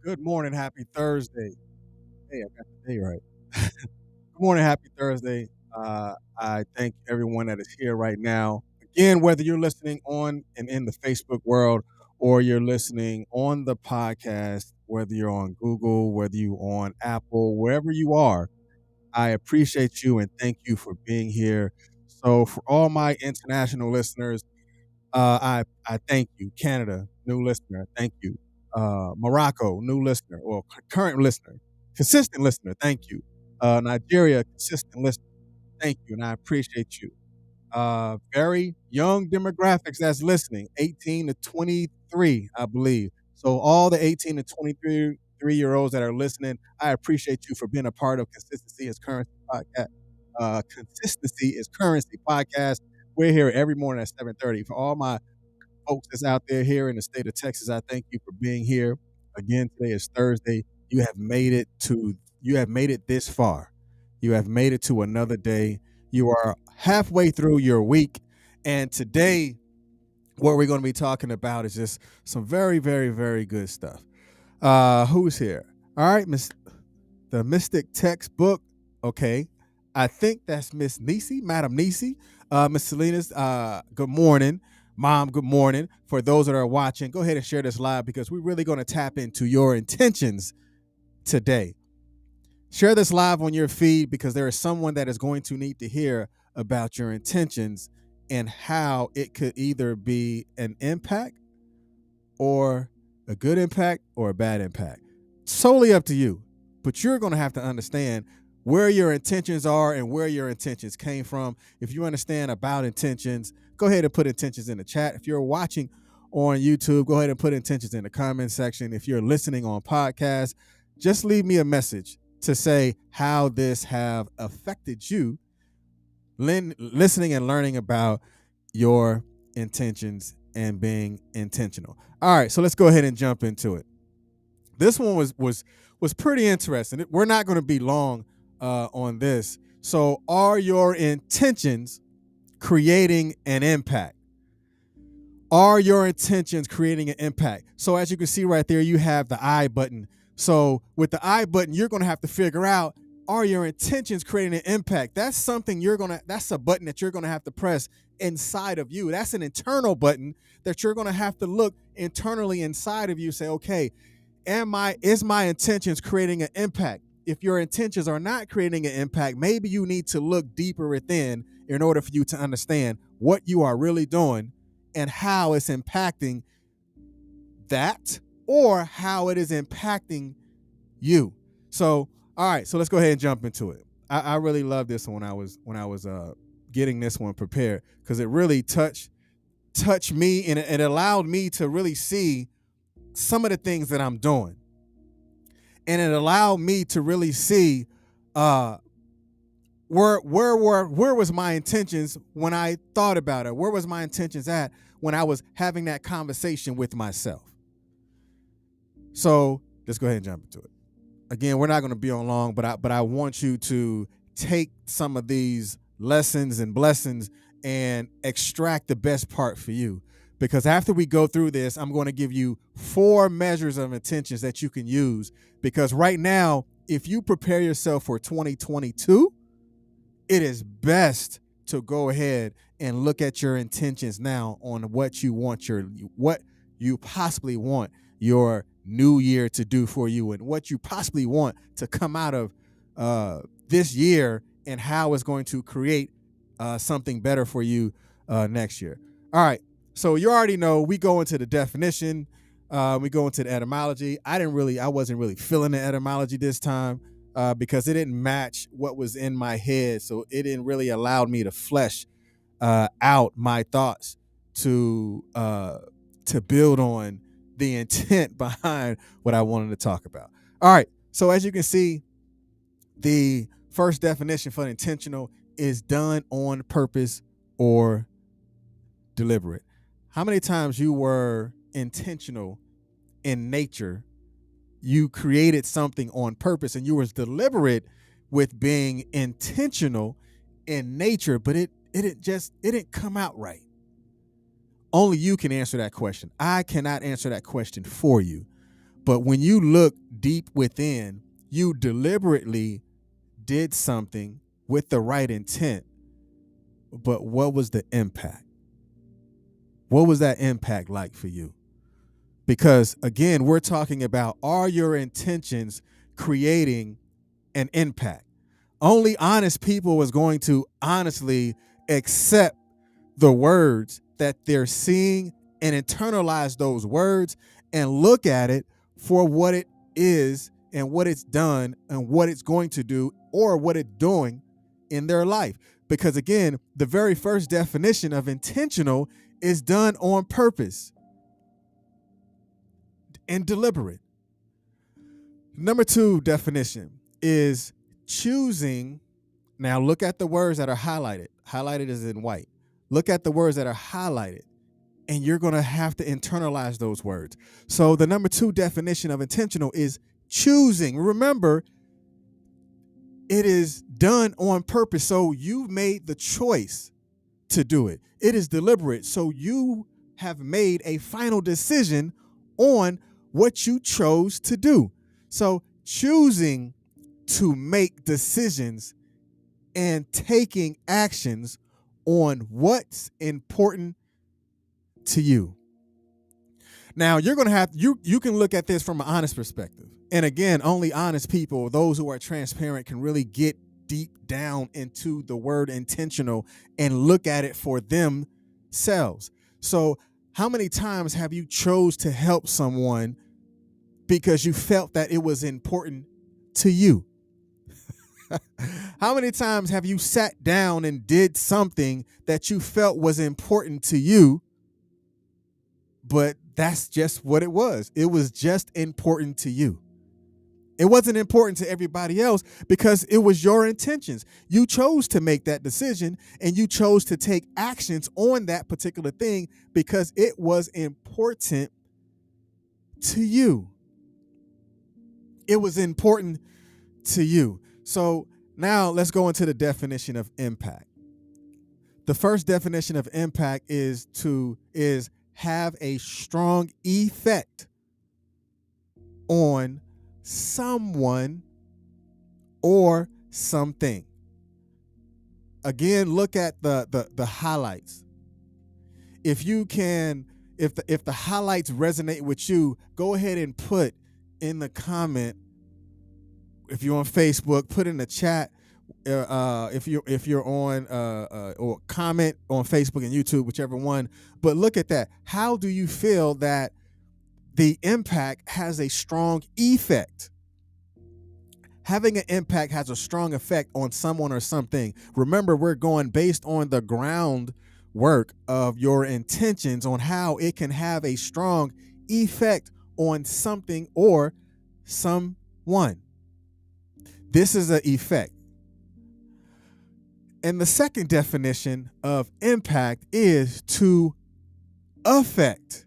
Good morning, happy Thursday. Hey, I got the day right. Good morning, happy Thursday. I thank everyone that is here right now. Again, whether you're listening on and in the Facebook world or you're listening on the podcast, whether you're on Google, whether you're on Apple, wherever you are, I appreciate you and thank you for being here. So, for all my international listeners, I thank you. Canada, new listener, thank you. Morocco, new listener, or current listener, consistent listener, thank you. Nigeria, consistent listener, thank you, and I appreciate you. Very young demographics that's listening, 18 to 23, I believe. So all the 18 to 23 year olds that are listening, I appreciate you for being a part of Consistency is Currency podcast. Consistency is Currency podcast. We're here every morning at 7:30. For all my folks that's out there here in the state of Texas, I thank you for being here. Again, today is Thursday. You have made it this far. You have made it to another day. You are halfway through your week. And today, what we're going to be talking about is just some very, very, very good stuff. Who's here? All right, the Mystic Textbook. Okay. I think that's Miss Nisi, Madam Nisi. Miss Salinas, good morning. Mom, good morning. For those that are watching, go ahead and share this live because we're really going to tap into your intentions today. Share this live on your feed because there is someone that is going to need to hear about your intentions and how it could either be an impact or a good impact or a bad impact. Solely up to you. But you're going to have to understand where your intentions are and where your intentions came from. If you understand about intentions, go ahead and put intentions in the chat. If you're watching on YouTube, go ahead and put intentions in the comment section. If you're listening on podcast, just leave me a message to say how this have affected you listening and learning about your intentions and being intentional. All right, so let's go ahead and jump into it. This one was pretty interesting. We're not going to be long on this. So, are your intentions creating an impact? Are your intentions creating an impact? So, as you can see right there, you have the I button. So, with the I button, you're going to have to figure out, are your intentions creating an impact? That's something that's a button that you're going to have to press inside of you. That's an internal button that you're going to have to look internally inside of you, say, okay, is my intentions creating an impact? If your intentions are not creating an impact, maybe you need to look deeper within in order for you to understand what you are really doing and how it's impacting that or how it is impacting you. So, all right, so let's go ahead and jump into it. I really love this when I was getting this one prepared because it really touched me and it allowed me to really see some of the things that I'm doing. And it allowed me to really see where was my intentions when I thought about it? Where was my intentions at when I was having that conversation with myself? So let's go ahead and jump into it. Again, we're not going to be on long, but I want you to take some of these lessons and blessings and extract the best part for you. Because after we go through this, I'm going to give you 4 measures of intentions that you can use. Because right now, if you prepare yourself for 2022, it is best to go ahead and look at your intentions now on what you want what you possibly want your new year to do for you and what you possibly want to come out of this year and how it's going to create something better for you next year. All right. So you already know we go into the definition, we go into the etymology. I wasn't really feeling the etymology this time because it didn't match what was in my head. So it didn't really allow me to flesh out my thoughts to build on the intent behind what I wanted to talk about. All right. So as you can see, the first definition for intentional is done on purpose or deliberate. How many times you were intentional in nature, you created something on purpose and you was deliberate with being intentional in nature, but it didn't come out right. Only you can answer that question. I cannot answer that question for you. But when you look deep within, you deliberately did something with the right intent. But what was the impact? What was that impact like for you? Because again, we're talking about, are your intentions creating an impact? Only honest people is going to honestly accept the words that they're seeing and internalize those words and look at it for what it is and what it's done and what it's going to do or what it's doing in their life. Because again, the very first definition of intentional is done on purpose and deliberate. Number 2 definition is choosing. Now look at the words that are highlighted. Highlighted is in white. Look at the words that are highlighted, and you're going to have to internalize those words. So the number 2 definition of intentional is choosing. Remember, it is done on purpose. So you've made the choice to do it. It is deliberate. So you have made a final decision on what you chose to do. So choosing to make decisions and taking actions on what's important to you. Now you're going to have, you can look at this from an honest perspective. And again, only honest people, those who are transparent, can really get deep down into the word intentional and look at it for themselves. So how many times have you chose to help someone because you felt that it was important to you? How many times have you sat down and did something that you felt was important to you, but that's just what it was? It was just important to you. It wasn't important to everybody else because it was your intentions. You chose to make that decision and you chose to take actions on that particular thing because it was important to you. It was important to you. So now let's go into the definition of impact. The first definition of impact is have a strong effect on someone or something. Again, look at the highlights. If you can, if the highlights resonate with you, go ahead and put in the comment. If you're on Facebook, put in the chat. If you're on or comment on Facebook and YouTube, whichever one. But look at that. How do you feel that the impact has a strong effect? Having an impact has a strong effect on someone or something. Remember, we're going based on the groundwork of your intentions on how it can have a strong effect on something or someone. This is an effect. And the second definition of impact is to affect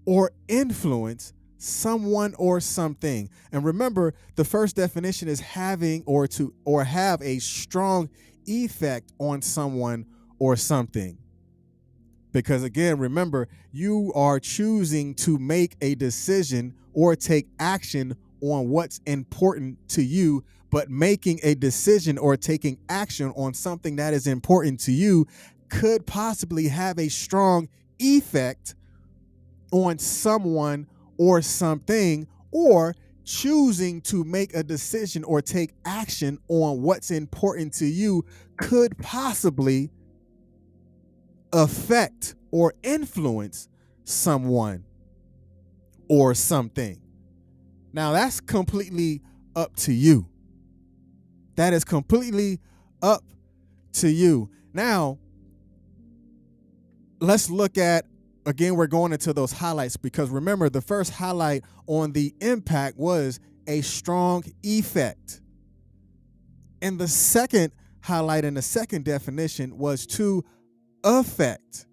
or influence someone or something. And remember, the first definition is having or have a strong effect on someone or something. Because again, remember, you are choosing to make a decision or take action on what's important to you, but making a decision or taking action on something that is important to you could possibly have a strong effect on someone or something, or choosing to make a decision or take action on what's important to you could possibly affect or influence someone or something. Now that's completely up to you. That is completely up to you. Now, let's look at, again, we're going into those highlights because remember, the first highlight on the impact was a strong effect. And the second highlight in the second definition was to affect.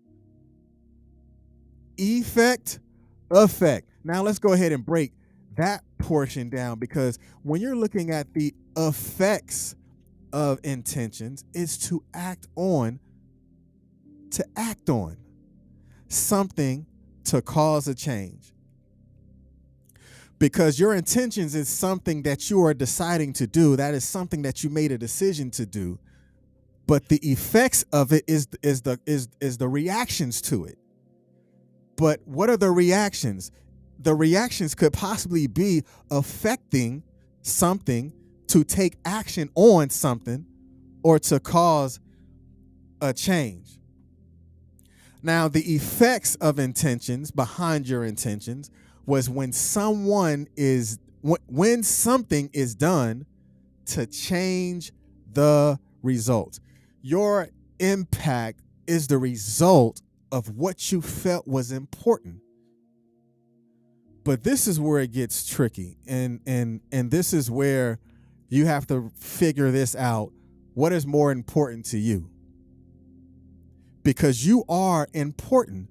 Effect, affect. Now let's go ahead and break that portion down, because when you're looking at the effects of intentions, it's to act on something to cause a change. because your intentions is something that you are deciding to do. That is something that you made a decision to do. But the effects of it is the reactions to it. But what are the reactions? The reactions could possibly be affecting something, to take action on something, or to cause a change. Now, the effects of intentions, behind your intentions, was when something is done to change the result. Your impact is the result of what you felt was important. But this is where it gets tricky, and this is where you have to figure this out. What is more important to you? Because you are important.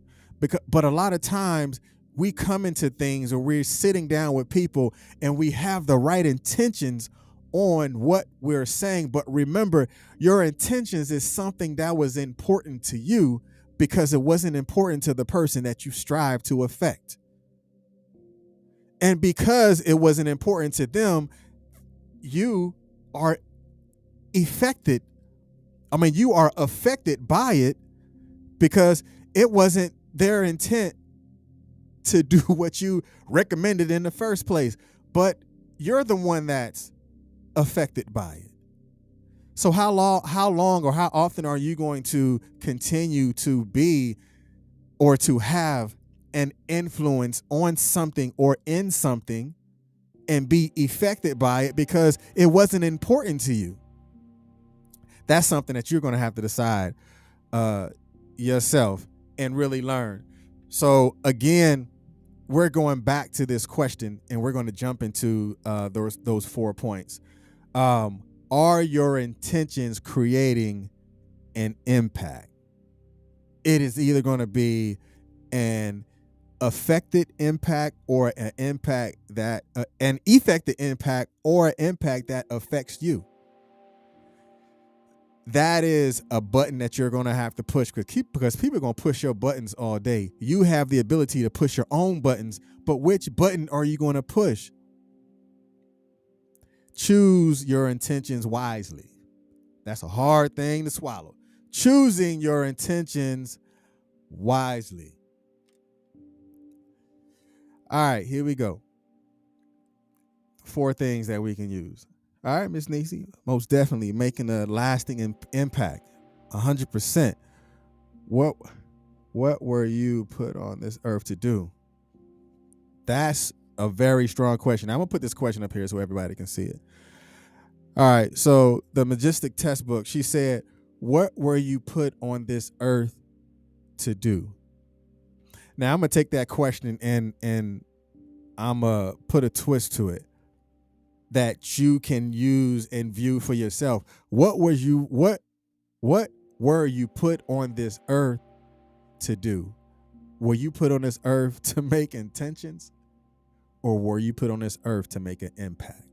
But a lot of times we come into things, or we're sitting down with people and we have the right intentions on what we're saying. But remember, your intentions is something that was important to you because it wasn't important to the person that you strive to affect. And because it wasn't important to them, you are affected. You are affected by it because it wasn't their intent to do what you recommended in the first place. But you're the one that's affected by it. So how long or how often are you going to continue to be, or to have an influence on something or in something, and be affected by it because it wasn't important to you? That's something that you're going to have to decide yourself and really learn. So again, we're going back to this question, and we're going to jump into those 4 points. Are your intentions creating an impact? It is either going to be an affected impact, or an impact that an effective impact, or an impact that affects you. That is a button that you're going to have to push, because people are going to push your buttons all day. You have the ability to push your own buttons, but which button are you going to push? Choose your intentions wisely. That's a hard thing to swallow. Choosing your intentions wisely. All right, here we go. 4 things that we can use. All right, Miss Niecy, most definitely making a lasting impact, 100%. What were you put on this earth to do? That's a very strong question. I'm gonna put this question up here so everybody can see it. All right, so the Majestic Textbook, she said, what were you put on this earth to do? Now I'm gonna take that question and I'm gonna put a twist to it that you can use and view for yourself. What were you put on this earth to do? Were you put on this earth to make intentions, or were you put on this earth to make an impact?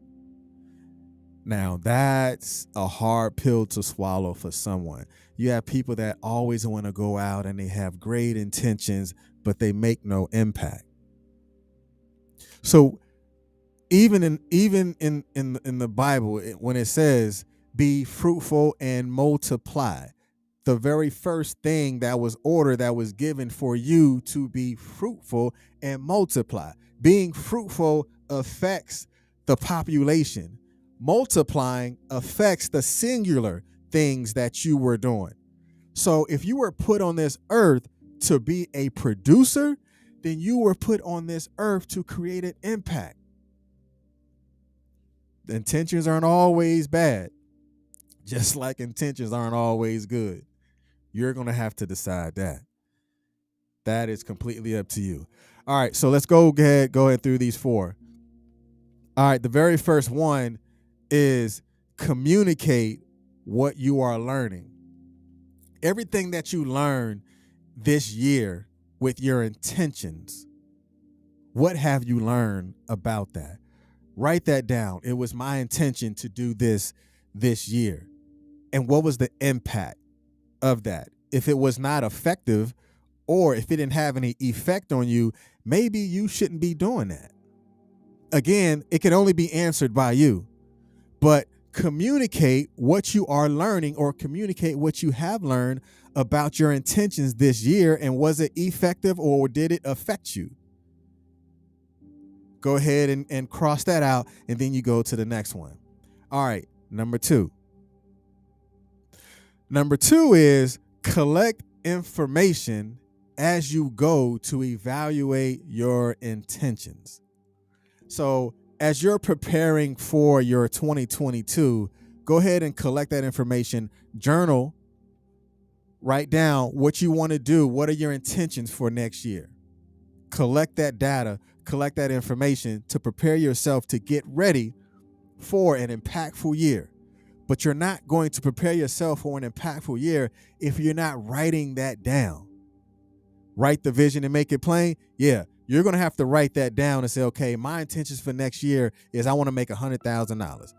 Now, that's a hard pill to swallow for someone. You have people that always want to go out and they have great intentions, but they make no impact. So even in the Bible, when it says be fruitful and multiply, the very first thing that was ordered, that was given for you to be fruitful and multiply. Being fruitful affects the population. Multiplying affects the singular things that you were doing. So if you were put on this earth to be a producer, then you were put on this earth to create an impact. The intentions aren't always bad, just like intentions aren't always good. You're going to have to decide that. That is completely up to you. All right, so let's go ahead through these 4. All right, the very first one is communicate what you are learning. Everything that you learn this year with your intentions, what have you learned about that? Write that down. It was my intention to do this year. And what was the impact of that? If it was not effective, or if it didn't have any effect on you, maybe you shouldn't be doing that. again, it can only be answered by you. But communicate what you are learning, or communicate what you have learned about your intentions this year, and was it effective or did it affect you? Go ahead and cross that out, and then you go to the next one. All right, number two. Number two is collect information as you go to evaluate your intentions. So as you're preparing for your 2022, go ahead and collect that information, journal, write down what you want to do. What are your intentions for next year? Collect that data, collect that information to prepare yourself to get ready for an impactful year. But you're not going to prepare yourself for an impactful year if you're not writing that down. Write the vision and make it plain. Yeah, you're going to have to write that down and say, okay, my intentions for next year is I want to make $100,000.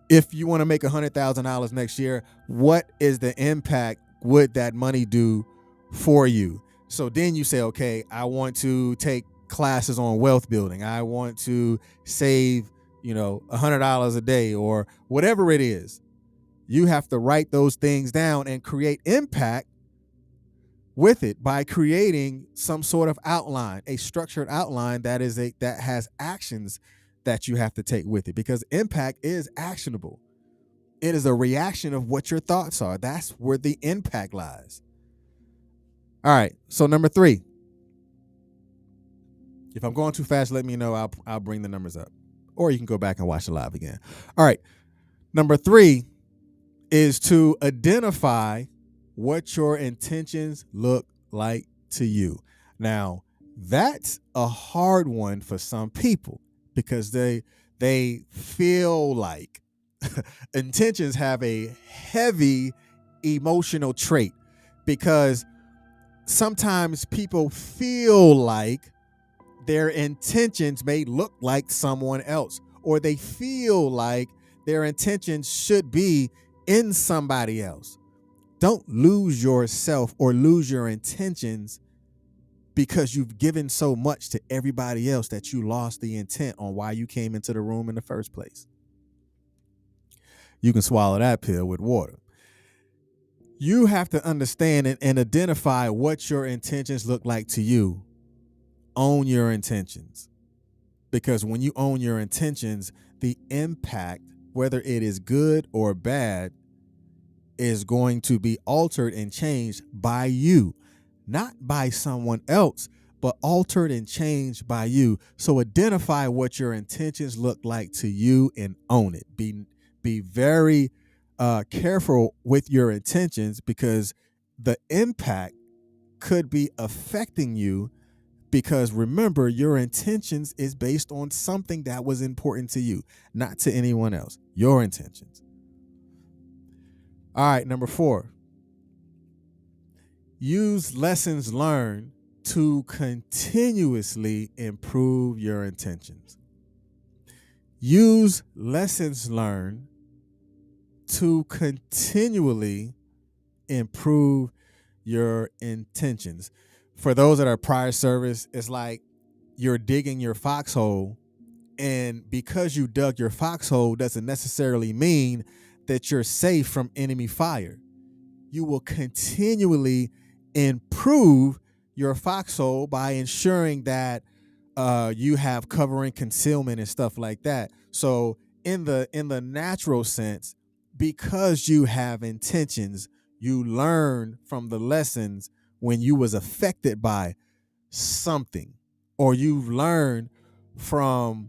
If you want to make $100,000 next year, what is the impact would that money do for you? So then you say, okay, I want to take classes on wealth building. I want to save, $100 a day, or whatever it is. You have to write those things down and create impact with it by creating some sort of outline, a structured outline that has actions that you have to take with it, because impact is actionable. It is a reaction of what your thoughts are. That's where the impact lies. All right, so number three. If I'm going too fast, let me know. I'll bring the numbers up. Or you can go back and watch it live again. All right, number three is to identify what your intentions look like to you. Now, that's a hard one for some people, because they feel like intentions have a heavy emotional trait, because sometimes people feel like their intentions may look like someone else, or they feel like their intentions should be in somebody else. Don't lose yourself or lose your intentions because you've given so much to everybody else that you lost the intent on why you came into the room in the first place. You can swallow that pill with water. You have to understand and identify what your intentions look like to you. Own your intentions. Because when you own your intentions, the impact, whether it is good or bad, is going to be altered and changed by you, not by someone else, but altered and changed by you. So identify what your intentions look like to you and own it. Be very careful with your intentions, because the impact could be affecting you, because remember, your intentions is based on something that was important to you, not to anyone else. Your intentions. All right, number 4. Use lessons learned to continuously improve your intentions. Use lessons learned to continually improve your intentions. For those that are prior service, it's like you're digging your foxhole, and because you dug your foxhole doesn't necessarily mean that you're safe from enemy fire. You will continually improve your foxhole by ensuring that you have covering, concealment, and stuff like that. So in the natural sense, because you have intentions, you learn from the lessons when you was affected by something, or you've learned from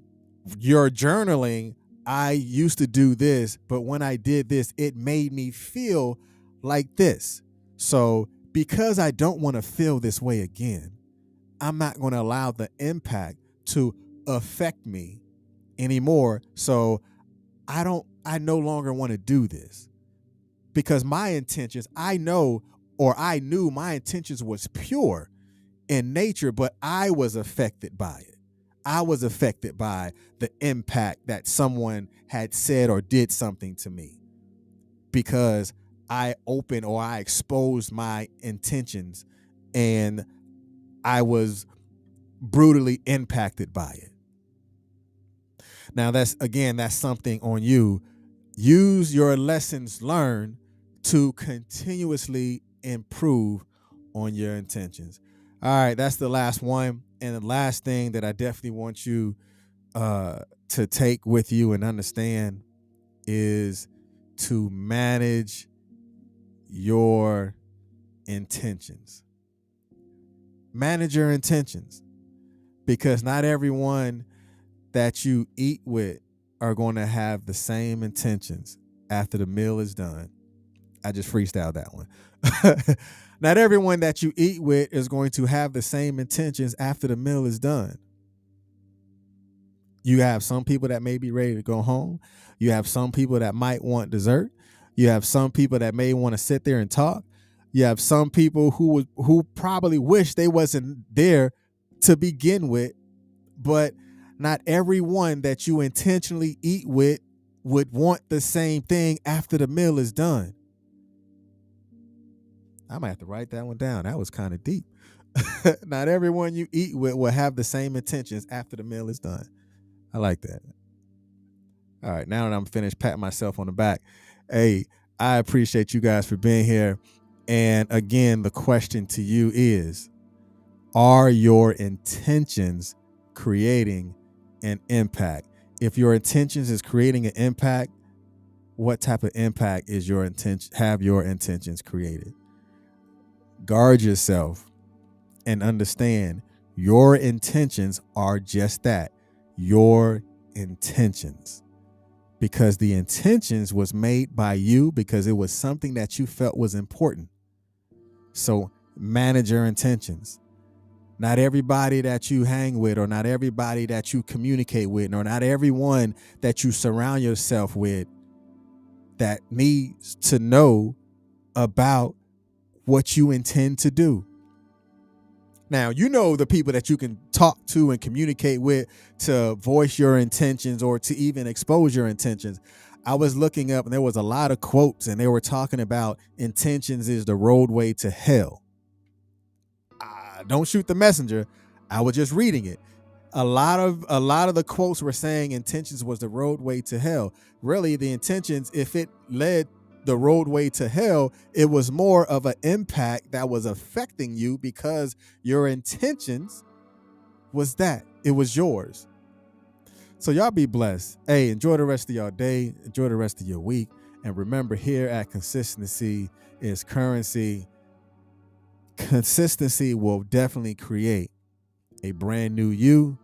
your journaling. I used to do this, but when I did this, it made me feel like this. So because I don't want to feel this way again, I'm not going to allow the impact to affect me anymore. So I no longer want to do this, because my intentions, I knew my intentions was pure in nature, but I was affected by it. I was affected by the impact that someone had said or did something to me, because I opened or I exposed my intentions, and I was brutally impacted by it. Now that's something on you. Use your lessons learned to continuously improve on your intentions. All right, that's the last one. And the last thing that I definitely want you to take with you and understand is to manage your intentions. Manage your intentions, because not everyone that you eat with are going to have the same intentions after the meal is done. I just freestyled that one. Not everyone that you eat with is going to have the same intentions after the meal is done. You have some people that may be ready to go home. You have some people that might want dessert. You have some people that may want to sit there and talk. You have some people who probably wish they wasn't there to begin with, but not everyone that you intentionally eat with would want the same thing after the meal is done. I might have to write that one down. That was kind of deep. Not everyone you eat with will have the same intentions after the meal is done. I like that. All right, now that I'm finished patting myself on the back, hey, I appreciate you guys for being here. And again, the question to you is, are your intentions creating an impact? If your intentions is creating an impact, what type of impact is your intentions created? Guard yourself and understand your intentions are just that, your intentions. Because the intentions was made by you because it was something that you felt was important. So manage your intentions. Not everybody that you hang with, or not everybody that you communicate with, or not everyone that you surround yourself with that needs to know about what you intend to do. Now, you know the people that you can talk to and communicate with to voice your intentions or to even expose your intentions. I was looking up and there was a lot of quotes and they were talking about intentions is the roadway to hell. Don't shoot the messenger. I was just reading it. A lot of the quotes were saying intentions was the roadway to hell. Really, the intentions, if it led the roadway to hell, it was more of an impact that was affecting you because your intentions was that. It was yours. So y'all be blessed. Hey, enjoy the rest of your day. Enjoy the rest of your week. And remember, here at Consistency is Currency. Consistency will definitely create a brand new you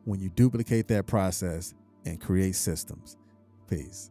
when you duplicate that process and create systems. Peace.